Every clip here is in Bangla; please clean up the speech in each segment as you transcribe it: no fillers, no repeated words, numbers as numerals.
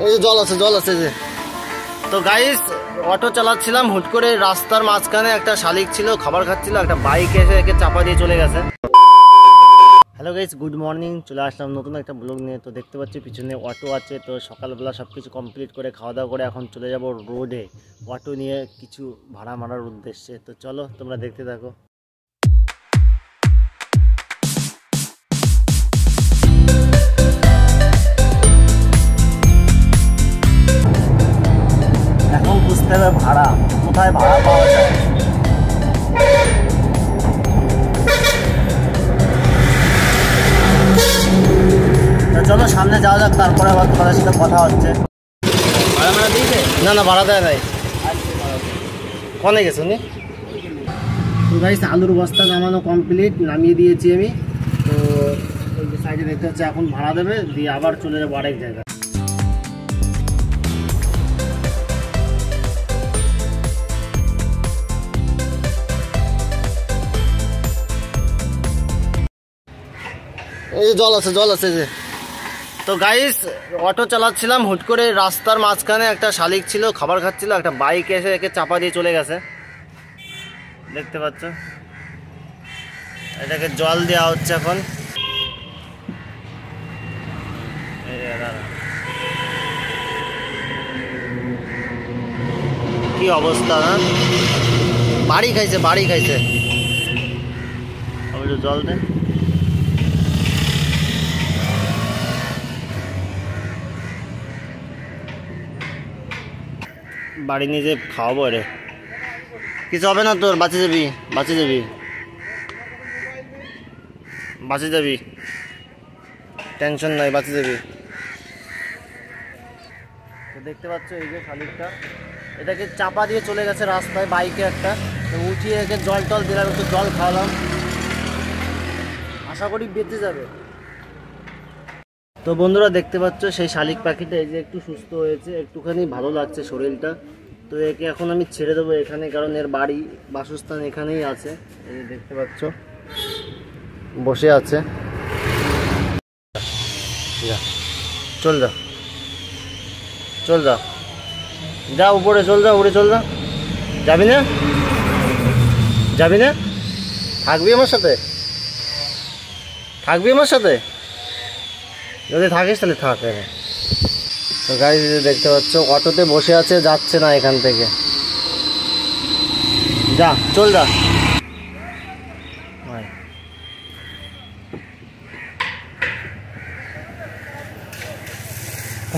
এই যে জল আছে যে। তো গাইস অটো চালাচ্ছিলাম, হুট করে রাস্তার মাঝখানে একটা শালিক ছিল, খাবার খাচ্ছিল, একটা বাইক এসে একে চাপা দিয়ে চলে গেছে। Hello guys, good morning. চলে আসলাম নতুন একটা ব্লগ নিয়ে। তো দেখতে পাচ্ছি পিছনে অটো আছে। তো সকালবেলা সব কিছু কমপ্লিট করে খাওয়া দাওয়া করে এখন চলে যাব রোডে অটো নিয়ে কিছু ভাড়া মারার উদ্দেশ্যে। তো চলো তোমরা দেখতে থাকো। এখন বুঝতে হবে ভাড়া কোথায় ভাড়া পাওয়া যায়। চলো সামনে যাওয়া যাক, তারপরে আবার তোমাদের সাথে কথা হচ্ছে। ভাড়া দিয়েছে? না ভাড়া দেয় নাই। কনে গেছো নি? তো গাইস আলুর বস্তা নামানো কমপ্লিট, নামিয়ে দিয়েছি আমি। তো ওই যে সাইডে দেখতে হচ্ছে এখন ভাড়া দেবে, দিয়ে আবার চলে যাবো আরেক জায়গায়। এই যে জল আছে যে। তো গাইস অটো চালাচ্ছিলাম, হুট করে রাস্তার মাঝখানে একটা শালিক ছিল, খাবার খাচ্ছিল, একটা বাইক এসে একে চাপা দিয়ে চলে গেছে। দেখতে পাচ্ছ, এটাকে জল দেওয়া হচ্ছে এখন। কি অবস্থা না, বাড়ি খাইছে জল দেন। বাড়ি নিয়ে যে খাওয়াবো রে, কিছু হবে না তোর, বাঁচে যাবি, টেনশন নাই, বাঁচে যাবি। তো দেখতে পাচ্ছ এই যে শালিকটা, এটাকে চাপা দিয়ে চলে গেছে রাস্তায় বাইকে একটা। তো উঠিয়ে একে জল টল দিলাম, একটু জল খাওয়ালাম, আশা করি বেঁচে যাবে। তো বন্ধুরা দেখতে পাচ্ছ সেই শালিক পাখিটা এই যে একটু সুস্থ হয়েছে, একটুখানি ভালো লাগছে শরীরটা। তো একে এখন আমি ছেড়ে দেবো এখানে, কারণ এর বাড়ি বাসস্থান এখানেই আছে। এই যে দেখতে পাচ্ছ বসে আছে। চল যা উপরে চল যা, উড়ে চল যা। যাবি না থাকবি আমার সাথে, যদি থাকিস তাহলে থাক। তো গাড়ি দেখতে পাচ্ছ অটোতে বসে আছে, যাচ্ছে না এখান থেকে। চল যা।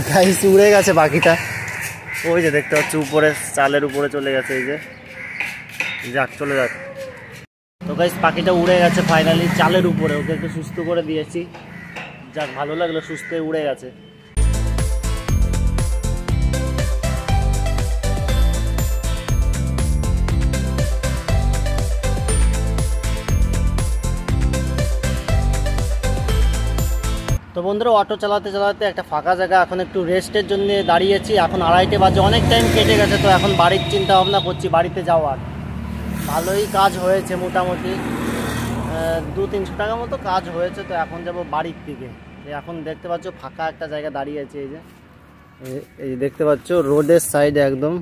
গাইস উড়ে গেছে পাখিটা, ওই যে দেখতে পাচ্ছ উপরে চালের উপরে চলে গেছে। এই যে চলে যাক। তো গাইস পাখিটা উড়ে গেছে ফাইনালি চালের উপরে, ওকে একটু সুস্থ করে দিয়েছি। যাক ভালো লাগলো, সুস্থ উড়ে গেছে। তো বন্ধুরা অটো চালাতে একটা ফাঁকা জায়গা, এখন একটু রেস্টের জন্য দাঁড়িয়েছি। এখন 2:30 বাজে, অনেক টাইম কেটে গেছে। তো এখন বাড়ির চিন্তা ভাবনা করছি, বাড়িতে যাওয়ার। ভালোই কাজ হয়েছে, মোটামুটি 200-300 টাকা মতো কাজ হয়েছে। তো এখন যাব বাড়ির দিকে। এখন দেখতে পাচ্ছ ফাঁকা একটা জায়গা দাঁড়িয়েছে, এই যে দেখতে পাচ্ছ রোডের সাইডে একদম।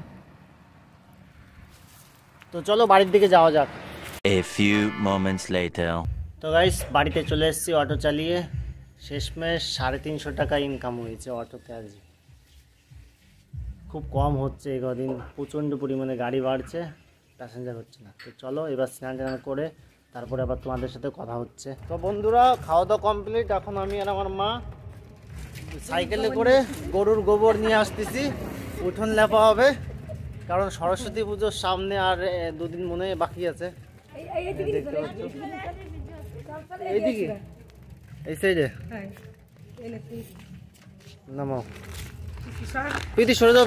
তো চলো বাড়ির দিকে যাওয়া যাক। A few moments later. তো গাইস বাড়িতে চলে এসেছি অটো চালিয়ে। শেষমেশ 350 টাকা ইনকাম হয়েছে অটোতে আজ। খুব কম হচ্ছে এই কদিন, প্রচণ্ড পরিমাণে গাড়ি বাড়ছে, প্যাসেঞ্জার হচ্ছে না। তো চলো এবার স্নান করে তারপরে আবার তোমাদের সাথে কথা হচ্ছে। তো বন্ধুরা খাওয়া দাওয়া কমপ্লিট। এখন আমি আর আমার মা সাইকেলে করে গরুর গোবর নিয়ে আসতেছি, উঠোন লেপা হবে। কারণ সরস্বতী পুজোর সামনে আর 2 দিন মনে বাকি আছে। দেখতে পাচ্ছ এইদিকে, এই সাইডে নামাও। পিটি সরে যাও,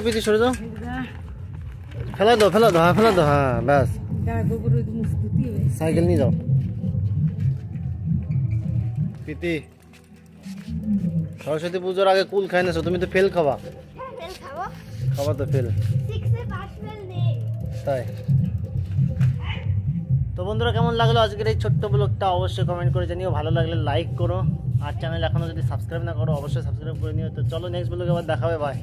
ফেলা দাও, হ্যাঁ ব্যাস। সাইকেল নিয়ে যাও পিতি। সরস্বতী পুজোর আগে কুল খাই নাছো, তুমি তো ফেল খাবা তো ফেল, তাই। তো বন্ধুরা কেমন লাগলো আজকের এই ছোট্ট ব্লগটা অবশ্যই কমেন্ট করে জানিও। ভালো লাগলে লাইক করো, আর চ্যানেল এখনো যদি সাবস্ক্রাইব না করো অবশ্যই সাবস্ক্রাইব করে নিও। তো চলো নেক্সট ব্লগে আবার দেখা হবে, বাই।